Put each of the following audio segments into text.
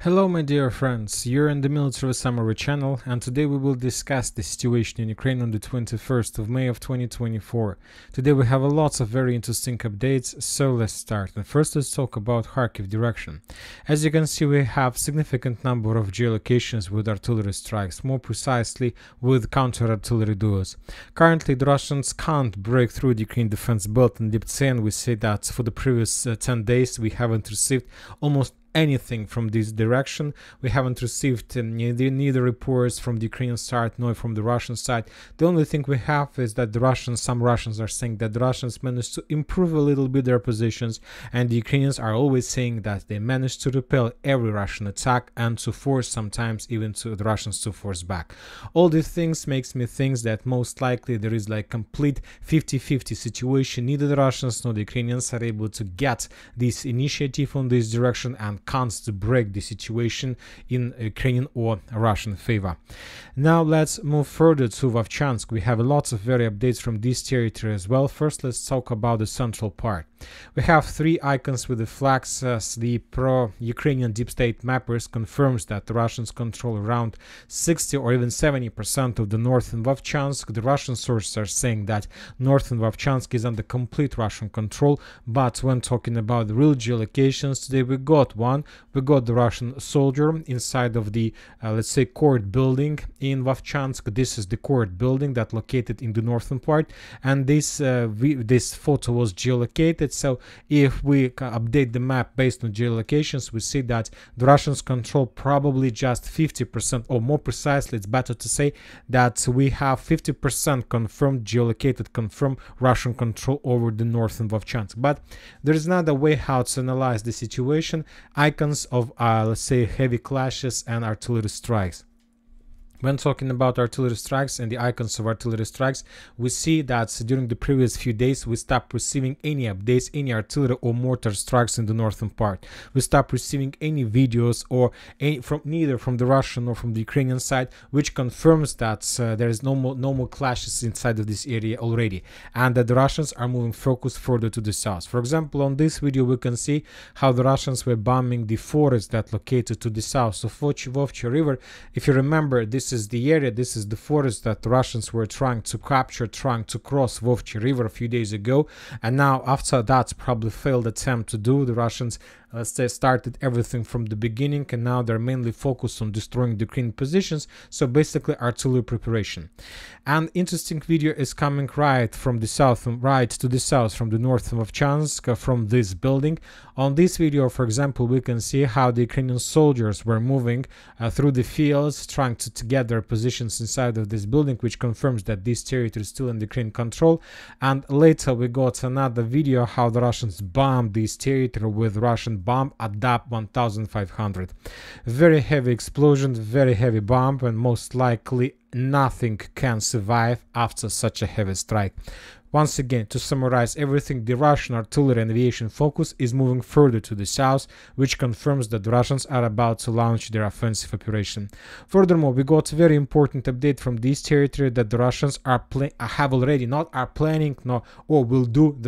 Hello my dear friends, you're in the MilitarySummary channel, and today we will discuss the situation in Ukraine on the 21st of May of 2024. Today we have lots of very interesting updates, so let's start. And first let's talk about Kharkiv direction. As you can see, we have significant number of geolocations with artillery strikes, more precisely with counter-artillery duels. Currently the Russians can't break through the Ukraine defense belt in Liptse, and we say that for the previous 10 days we haven't received almost anything from this direction. We haven't received neither reports from the Ukrainian side nor from the Russian side. The only thing we have is that some Russians are saying that the Russians managed to improve a little bit their positions, and the Ukrainians are always saying that they managed to repel every Russian attack and to force sometimes even to the Russians to force back. All these things makes me think that most likely there is like complete 50-50 situation. Neither the Russians nor the Ukrainians are able to get this initiative on this direction and can't to break the situation in Ukrainian or Russian favor. Now let's move further to Vovchansk. We have lots of very updates from this territory as well. First let's talk about the central part. We have three icons with the flags. The pro-Ukrainian deep state mappers confirms that the Russians control around 60 or even 70% of the northern Vovchansk. The Russian sources are saying that northern Vovchansk is under complete Russian control, but when talking about the real geolocations, today we got one. We got the Russian soldier inside of the let's say court building in Vovchansk. This is the court building that located in the northern part, and this photo was geolocated. So if we update the map based on geolocations, we see that the Russians control probably just 50%, or more precisely it's better to say that we have 50% confirmed confirmed Russian control over the northern Vovchansk. But there is another way how to analyze the situation. Icons of let's say heavy clashes and artillery strikes. When talking about artillery strikes and the icons of artillery strikes, we see that during the previous few days we stopped receiving any updates, any artillery or mortar strikes in the northern part. We stopped receiving any videos or neither from the Russian or from the Ukrainian side, which confirms that there is no more clashes inside of this area already, and that the Russians are moving focus further to the south. For example, on this video we can see how the Russians were bombing the forest that located to the south of Vovcha River. If you remember, this is the area, this is the forest that the Russians were trying to capture, trying to cross Vovcha River a few days ago, and now after that probably failed attempt to do, the Russians started everything from the beginning, and now they're mainly focused on destroying the Ukrainian positions, so basically artillery preparation. An interesting video is coming right from the south, right to the south from the north of Vovchansk, from this building. On this video, for example, we can see how the Ukrainian soldiers were moving through the fields, trying to get their positions inside of this building, which confirms that this territory is still in Ukrainian control. And later we got another video how the Russians bombed this territory with Russian bomb ADAP 1500. Very heavy explosion, very heavy bomb, and most likely nothing can survive after such a heavy strike. Once again, to summarize everything, the Russian artillery and aviation focus is moving further to the south, which confirms that the Russians are about to launch their offensive operation. Furthermore, we got a very important update from this territory that the Russians the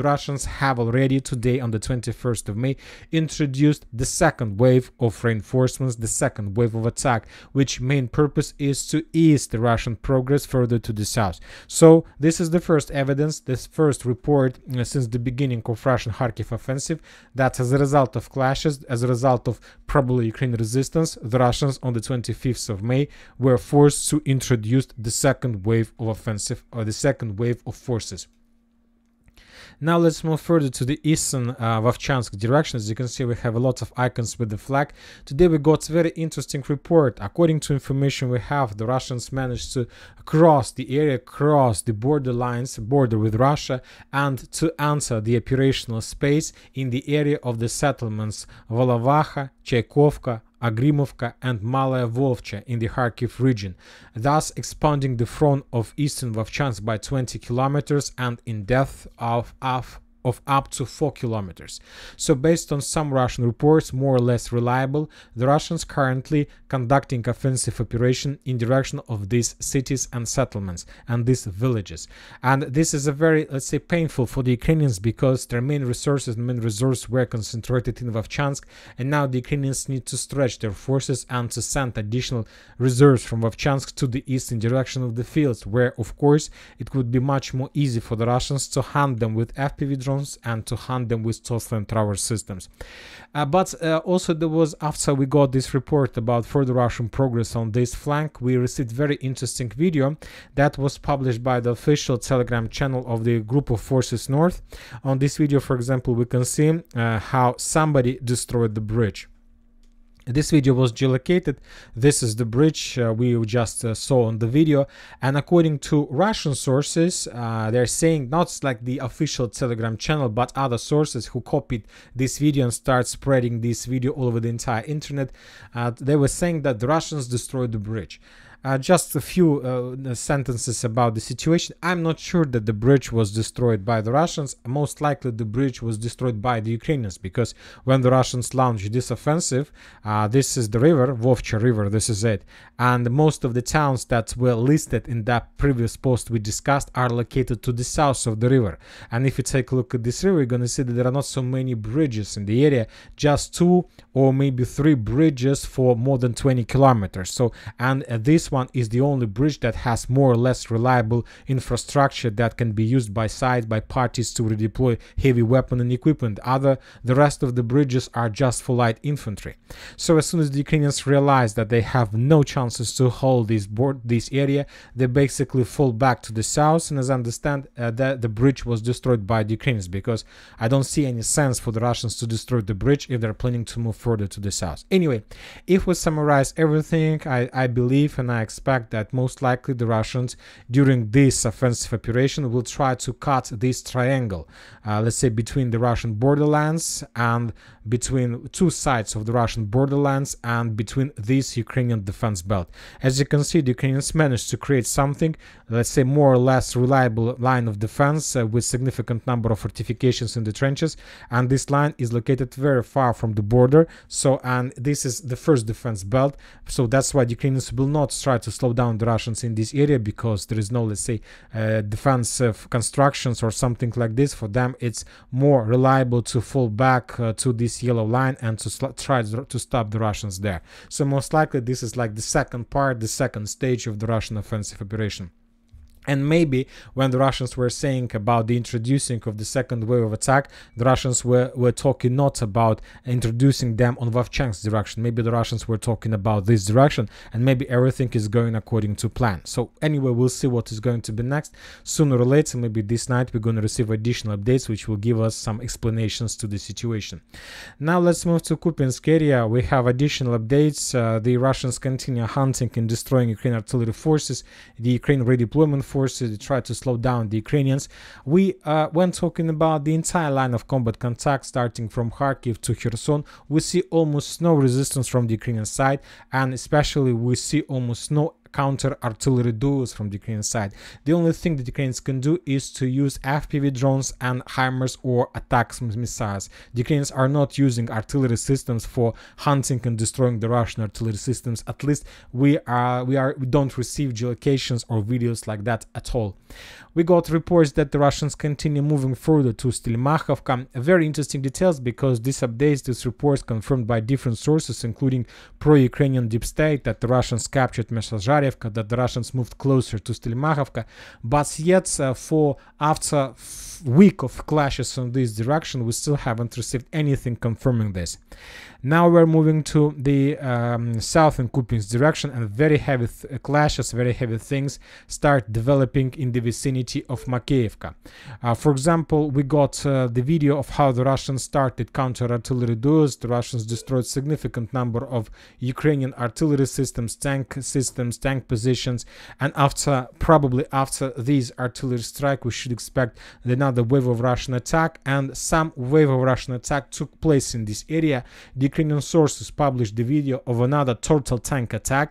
Russians have already today on the 21st of May introduced the second wave of reinforcements, the second wave of attack, which main purpose is to ease the Russian progress further to the south. So this is the first evidence, this first report since the beginning of Russian Kharkiv offensive, that as a result of clashes, as a result of probably Ukrainian resistance, the Russians on the 25th of May were forced to introduce the second wave of offensive, or the second wave of forces. Now let's move further to the eastern Vovchansk direction. As you can see, we have a lot of icons with the flag. Today we got a very interesting report. According to information we have, the Russians managed to cross the area, cross the border lines, border with Russia, and to enter the operational space in the area of the settlements Volovanka, Chaykovka, Agrimovka and Malaya Volcha in the Kharkiv region, thus expanding the front of eastern Vovchansk by 20 kilometers and in depth of of up to 4 kilometers. So based on some Russian reports, more or less reliable, the Russians currently conducting offensive operation in direction of these cities and settlements and these villages. And this is a very, let's say, painful for the Ukrainians, because their main resources and main resources were concentrated in Vovchansk, and now the Ukrainians need to stretch their forces and to send additional reserves from Vovchansk to the east in direction of the fields, where of course it would be much more easy for the Russians to hunt them with FPV drones and to hunt them with stealth flamethrower systems. But also there was, after we got this report about further Russian progress on this flank, we received very interesting video that was published by the official Telegram channel of the Group of Forces North. On this video, for example, we can see how somebody destroyed the bridge. This video was geolocated. This is the bridge we just saw on the video, and according to Russian sources, they're saying, not like the official Telegram channel, but other sources who copied this video and start spreading this video all over the entire internet, they were saying that the Russians destroyed the bridge. Just a few sentences about the situation. I'm not sure that the bridge was destroyed by the Russians. Most likely the bridge was destroyed by the Ukrainians, because when the Russians launched this offensive, this is the river, Vovcha River, this is it. And most of the towns that were listed in that previous post we discussed are located to the south of the river. And if you take a look at this river, you're going to see that there are not so many bridges in the area, just 2 or maybe 3 bridges for more than 20 kilometers. So, and this one is the only bridge that has more or less reliable infrastructure that can be used by sides, by parties to redeploy heavy weapon and equipment. The rest of the bridges are just for light infantry. So as soon as the Ukrainians realize that they have no chances to hold this area, they basically fall back to the south. And as I understand, that the bridge was destroyed by the Ukrainians, because I don't see any sense for the Russians to destroy the bridge if they're planning to move further to the south. Anyway, if we summarize everything, I believe and I expect that most likely the Russians during this offensive operation will try to cut this triangle, let's say between the Russian borderlands and between 2 sides of the Russian borderlands and between this Ukrainian defense belt. As you can see, the Ukrainians managed to create something, let's say, more or less reliable line of defense with significant number of fortifications in the trenches, and this line is located very far from the border. So, and this is the first defense belt, so that's why the Ukrainians will not try to slow down the Russians in this area, because there is no, let's say, defensive constructions or something like this. For them, it's more reliable to fall back to this yellow line and to try to stop the Russians there. So most likely this is like the second part, the second stage of the Russian offensive operation. And maybe when the Russians were saying about the introducing of the second wave of attack, the Russians were talking not about introducing them on Vovchansk's direction. Maybe the Russians were talking about this direction, and maybe everything is going according to plan. So anyway, we'll see what is going to be next. Sooner or later, maybe this night, we're going to receive additional updates which will give us some explanations to the situation. Now let's move to Kupiansk area. We have additional updates. The Russians continue hunting and destroying Ukrainian artillery forces. The Ukraine redeployment forces, they try to slow down the Ukrainians. When talking about the entire line of combat contact starting from Kharkiv to Kherson, we see almost no resistance from the Ukrainian side, and especially we see almost no counter-artillery duels from the Ukrainian side. The only thing that Ukrainians can do is to use FPV drones and HIMARS or attacks missiles. The Ukrainians are not using artillery systems for hunting and destroying the Russian artillery systems. At least we don't receive geolocations or videos like that at all. We got reports that the Russians continue moving further to Stelmakhovka. Very interesting details, because this updates, this reports confirmed by different sources, including pro-Ukrainian deep state, that the Russians captured Mesazharevka, that the Russians moved closer to Stelmakhovka. But yet, for after week of clashes in this direction, we still haven't received anything confirming this. Now we're moving to the southern Kupiansk direction, and very heavy clashes, very heavy things start developing in the vicinity of Makeivka. For example, we got the video of how the Russians started counter-artillery duels. The Russians destroyed significant number of Ukrainian artillery systems, tank positions, and probably after this artillery strike, we should expect another wave of Russian attack, and some wave of Russian attack took place in this area. The Ukrainian sources published the video of another turtle tank attack.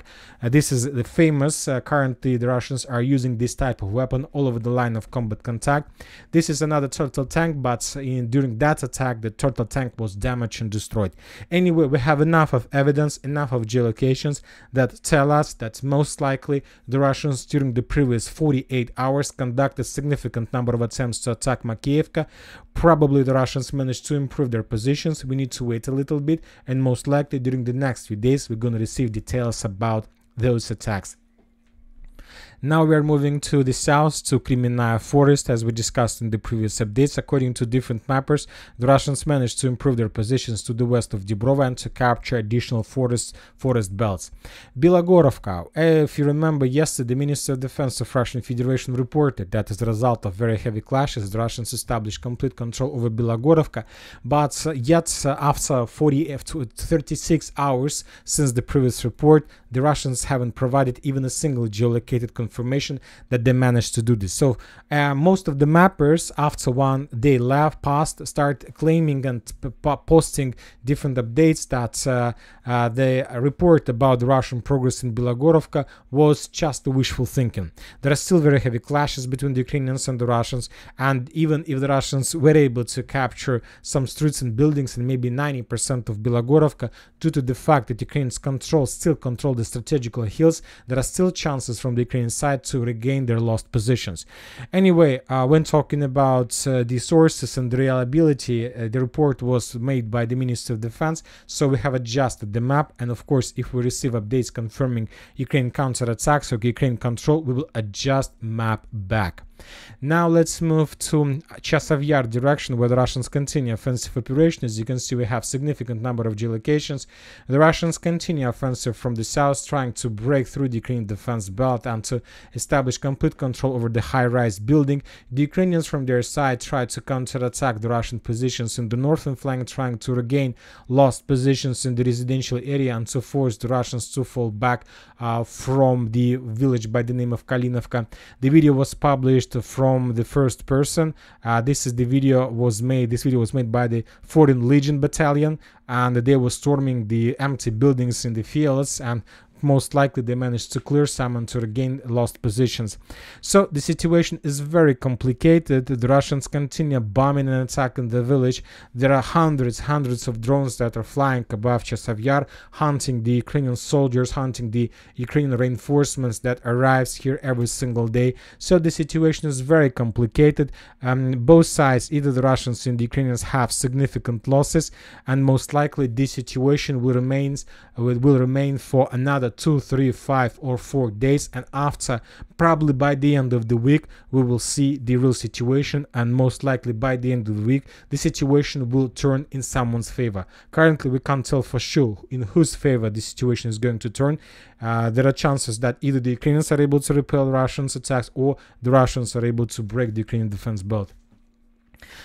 This is the famous, currently the Russians are using this type of weapon all over the line of combat contact. This is another turtle tank, but during that attack the turtle tank was damaged and destroyed. Anyway, we have enough of evidence, enough of geolocations that tell us that most likely the Russians during the previous 48 hours conducted a significant number of attempts to attack Makiyevka. Probably the Russians managed to improve their positions. We need to wait a little bit, and most likely during the next few days we're going to receive details about those attacks. Now we are moving to the south, to Kremenaya Forest, as we discussed in the previous updates. According to different mappers, the Russians managed to improve their positions to the west of Dibrova and to capture additional forest belts. Bilogorovka, if you remember, yesterday the Minister of Defense of Russian Federation reported that as a result of very heavy clashes, the Russians established complete control over Bilogorovka, but yet after 36 hours since the previous report, the Russians haven't provided even a single geolocated confirmation that they managed to do this. So most of the mappers, after one day passed, start claiming and posting different updates that the report about the Russian progress in Bilogorovka was just wishful thinking. There are still very heavy clashes between the Ukrainians and the Russians, and even if the Russians were able to capture some streets and buildings and maybe 90% of Bilogorovka, due to the fact that Ukrainians still control the strategical hills, there are still chances from the Ukrainian side to regain their lost positions. Anyway, when talking about the sources and the reliability, the report was made by the Ministry of Defense, so we have adjusted the map, and of course if we receive updates confirming Ukraine counterattacks or Ukraine control, we will adjust map back. Now let's move to Chasiv Yar direction, where the Russians continue offensive operation. As you can see, we have significant number of geolocations. The Russians continue offensive from the south, trying to break through the Ukrainian defense belt and to establish complete control over the high-rise building. The Ukrainians from their side try to counterattack the Russian positions in the northern flank, trying to regain lost positions in the residential area and to force the Russians to fall back from the village by the name of Kalinovka. The video was published from the first person. This video was made by the 14th Legion Battalion, and they were storming the empty buildings in the fields, and most likely they managed to clear some and to regain lost positions. So the situation is very complicated. The Russians continue bombing and attacking the village. There are hundreds of drones that are flying above Chasiv Yar, hunting the Ukrainian soldiers, hunting the Ukrainian reinforcements that arrives here every single day. So the situation is very complicated. Both sides, either the Russians and the Ukrainians, have significant losses, and most likely this situation will remain for another 2, 3, 5 or 4 days, and after, probably by the end of the week, we will see the real situation, and most likely by the end of the week the situation will turn in someone's favor. Currently we can't tell for sure in whose favor the situation is going to turn. There are chances that either the Ukrainians are able to repel Russians' attacks or the Russians are able to break the Ukrainian defense belt.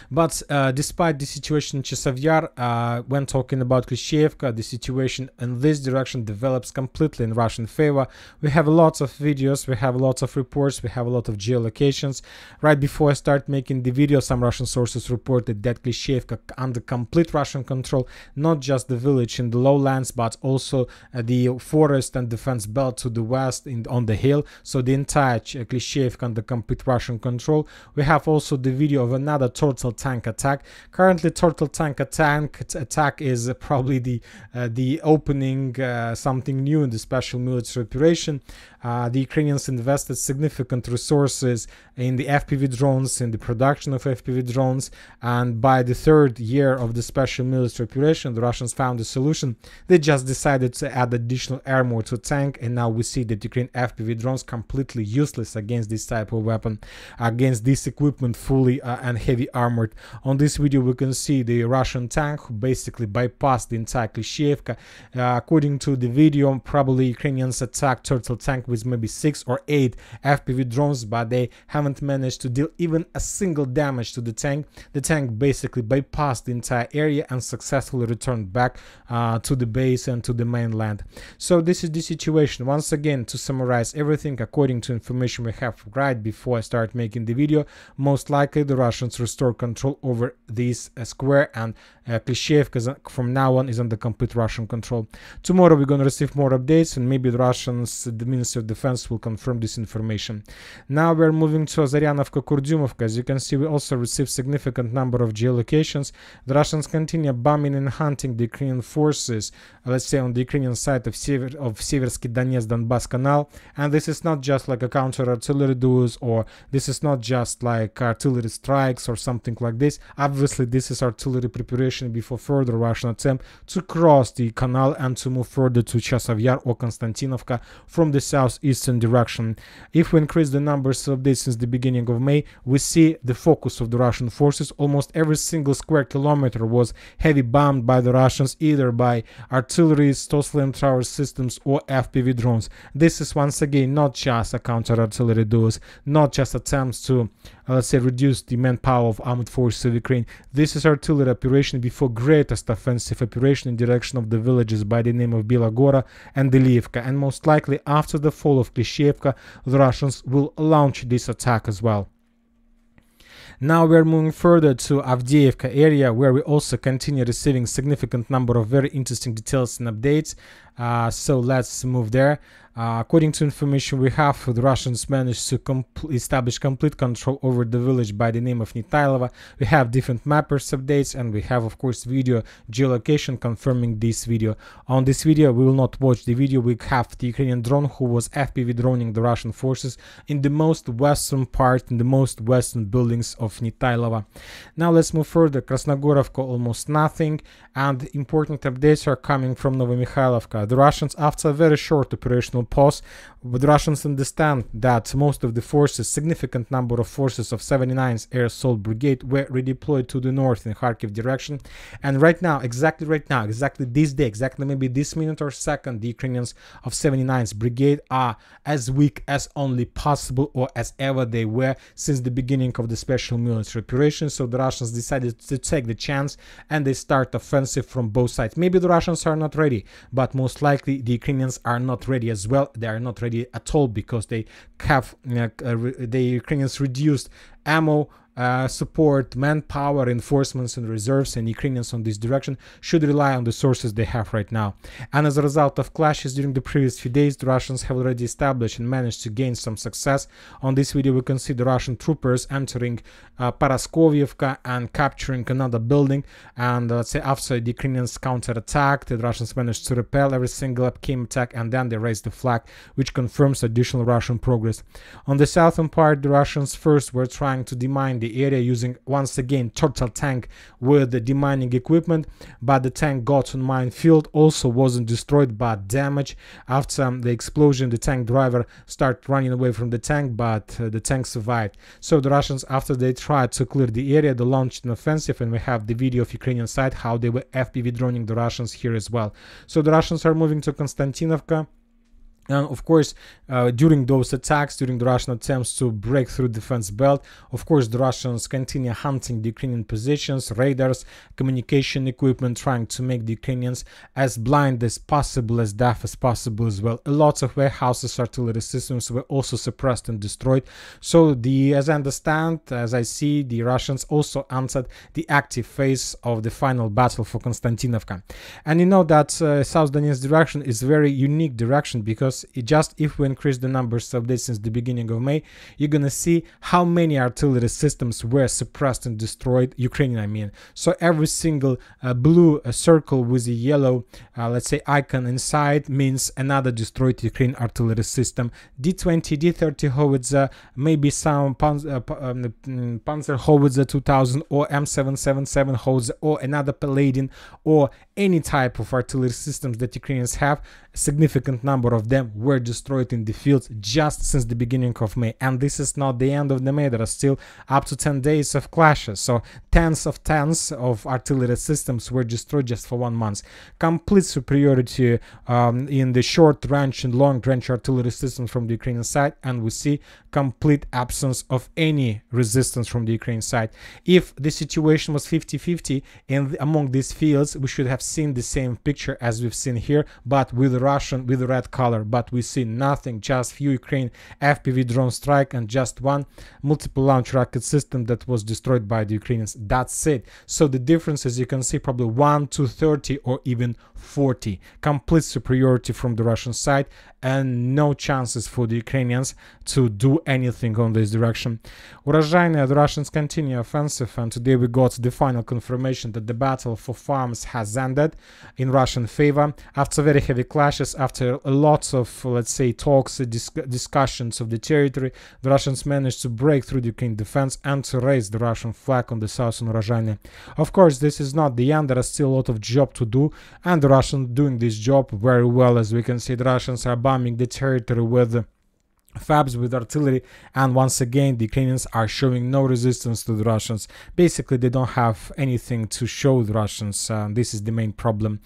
But despite the situation in Chasiv Yar, when talking about Klishchiivka, the situation in this direction develops completely in Russian favor. We have lots of videos, we have lots of reports, we have a lot of geolocations. Right before I start making the video, some Russian sources reported that Klishchiivka under complete Russian control, not just the village in the lowlands, but also the forest and defense belt to the west on the hill. So the entire Klishchiivka under complete Russian control. We have also the video of another turtle tank attack. Currently, turtle tank attack is probably the opening something new in the special military operation. The Ukrainians invested significant resources in the FPV drones, in the production of FPV drones, and by the third year of the special military operation, the Russians found a solution. They just decided to add additional armor to tank, and now we see that Ukraine FPV drones completely useless against this type of weapon, against this equipment, fully and heavy armored. On this video we can see the Russian tank who basically bypassed the entire Klishchiivka. According to the video, probably Ukrainians attacked turtle tank with maybe 6 or 8 FPV drones, but they haven't managed to deal even a single damage to the tank. The tank basically bypassed the entire area and successfully returned back to the base and to the mainland. So this is the situation. Once again, to summarize everything, according to information we have right before I start making the video, most likely the Russians restored restore control over this square, and Klishchiivka from now on is under complete Russian control. Tomorrow we're going to receive more updates, and maybe the Russians, the Ministry of Defense, will confirm this information. Now we're moving to Ozaryanovka, Kurdyumovka. As you can see, we also received significant number of geolocations. The Russians continue bombing and hunting the Ukrainian forces, let's say on the Ukrainian side of Seversky Donetsk Donbass Canal. And this is not just like a counter-artillery duels, or this is not just like artillery strikes or something like this. Obviously, this is artillery preparation before further Russian attempt to cross the canal and to move further to Chasov Yar or Konstantinovka from the southeastern direction. If we increase the numbers of this since the beginning of May, we see the focus of the Russian forces. Almost every single square kilometer was heavy bombed by the Russians, either by artillery, Stoss-flame tower systems, or FPV drones. This is once again not just a counter-artillery duels, not just attempts to, let's say, reduce the manpower of armed forces of Ukraine. This is artillery operation before greatest offensive operation in direction of the villages by the name of Bilagora and Netailove, and most likely after the fall of Klishchiivka, the Russians will launch this attack as well. Now we're moving further to Avdiivka area, where we also continue receiving significant number of very interesting details and updates. So let's move there. According to information we have, the Russians managed to establish complete control over the village by the name of Netailove. We have different mappers updates, and we have, of course, video geolocation confirming this video. On this video, we will not watch the video. We have the Ukrainian drone who was FPV droning the Russian forces in the most western part, in the most western buildings of Netailove. Now let's move further. Krasnogorovka, almost nothing, and important updates are coming from Novomikhailivka. The Russians, after a very short operational pause, the Russians understand that most of the forces, significant number of forces of 79th Air Assault Brigade, were redeployed to the north in Kharkiv direction. And right now, exactly this day, exactly maybe this minute or second, the Ukrainians of 79th Brigade are as weak as only possible, or as ever they were since the beginning of the special military operation. So the Russians decided to take the chance, and they start offensive from both sides. Maybe the Russians are not ready, but most likely the Ukrainians are not ready as well. They are not ready at all, because they have the Ukrainians reduced ammo, support, manpower, reinforcements, and reserves, and Ukrainians on this direction should rely on the sources they have right now. And as a result of clashes during the previous few days, the Russians have already established and managed to gain some success. On this video we can see the Russian troopers entering Paraskovievka and capturing another building, and let's say after the Ukrainians counterattacked, the Russians managed to repel every single upcoming attack, and then they raised the flag, which confirms additional Russian progress. On the southern part, the Russians first were trying to demine the area using once again turtle tank with the demining equipment, but the tank got on minefield, also wasn't destroyed but damaged. After the explosion, the tank driver started running away from the tank, but the tank survived. So the Russians, after they tried to clear the area, they launched an offensive, and we have the video of Ukrainian side how they were FPV droning the Russians here as well. So the Russians are moving to Konstantinovka. And of course, during those attacks, during the Russian attempts to break through defense belt, of course, the Russians continue hunting the Ukrainian positions, radars, communication equipment, trying to make the Ukrainians as blind as possible, as deaf as possible as well. Lots of warehouses, artillery systems were also suppressed and destroyed. So as I understand, as I see, the Russians also entered the active phase of the final battle for Konstantinovka. And you know that South Donetsk direction is a very unique direction, because if we increase the numbers of this since the beginning of May, you're gonna see how many artillery systems were suppressed and destroyed, Ukrainian I mean. So every single blue circle with a yellow, let's say, icon inside means another destroyed Ukrainian artillery system. D-20, D-30 howitzer, maybe some Panzer howitzer 2000 or M777 howitzer, or another Paladin, or any type of artillery systems that Ukrainians have. A significant number of them were destroyed in the fields just since the beginning of May. And this is not the end of the May. There are still up to 10 days of clashes. So tens of artillery systems were destroyed just for 1 month. Complete superiority in the short range and long range artillery systems from the Ukrainian side, and we see complete absence of any resistance from the Ukrainian side. If the situation was 50-50 among these fields, we should have seen the same picture as we've seen here, but with the red color. but we see nothing, just few Ukraine FPV drone strike and just one multiple launch rocket system that was destroyed by the Ukrainians. That's it. So the difference, as you can see, probably 1 to 30 or even 40. Complete superiority from the Russian side and no chances for the Ukrainians to do anything on this direction. Urozhaine, the Russians continue offensive, and today we got the final confirmation that the battle for farms has ended in Russian favor. After very heavy clashes, after lots of, let's say, talks, discussions of the territory, the Russians managed to break through the Ukrainian defense and to raise the Russian flag on the southern Urozhaine. Of course, this is not the end. There is still a lot of job to do, and the Russians doing this job very well. As we can see, the Russians are bombing the territory with FABs, with artillery, and once again the Ukrainians are showing no resistance to the Russians. Basically, they don't have anything to show the Russians. This is the main problem.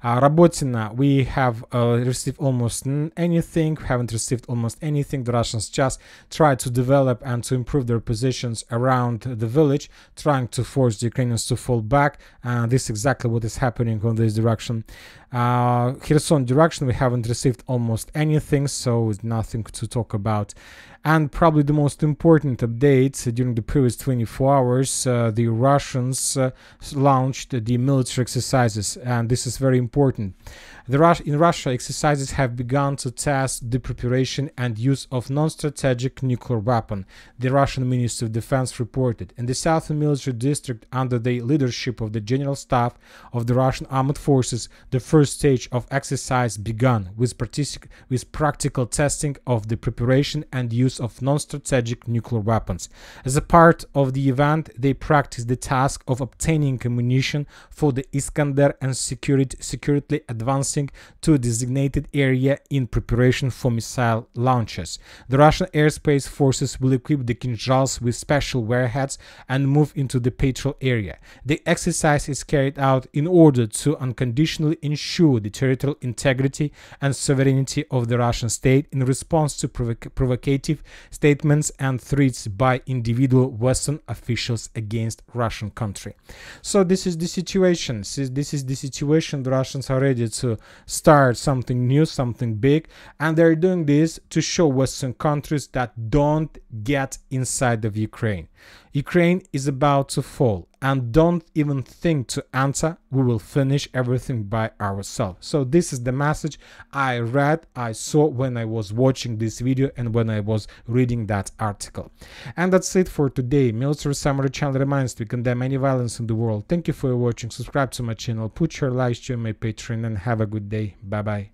Robotina, we have received almost anything, haven't received almost anything. The Russians just try to develop and to improve their positions around the village, trying to force the Ukrainians to fall back. This is exactly what is happening on this direction. Kherson direction, we haven't received almost anything, so nothing to talk about. And probably the most important update during the previous 24 hours, the Russians launched the military exercises, and this is very important. In Russia, exercises have begun to test the preparation and use of non-strategic nuclear weapon, the Russian Ministry of Defense reported. In the Southern Military District, under the leadership of the General Staff of the Russian Armed Forces, the first stage of exercise began with practical testing of the preparation and use of non-strategic nuclear weapons. As a part of the event, they practiced the task of obtaining ammunition for the Iskander and securely advancing to a designated area in preparation for missile launches. The Russian airspace forces will equip the Kinzhals with special warheads and move into the patrol area. The exercise is carried out in order to unconditionally ensure the territorial integrity and sovereignty of the Russian state in response to provocative statements and threats by individual Western officials against Russian country. So this is the situation. This is the situation. The Russians are ready to start something new, something big, and they're doing this to show Western countries that don't get inside of Ukraine. Ukraine is about to fall, and don't even think to enter. We will finish everything by ourselves. So this is the message I saw when I was watching this video and when I was reading that article. And that's it for today. Military Summary channel reminds to condemn any violence in the world. Thank you for watching. Subscribe to my channel, put your likes, join my Patreon, and have a good day. Bye bye.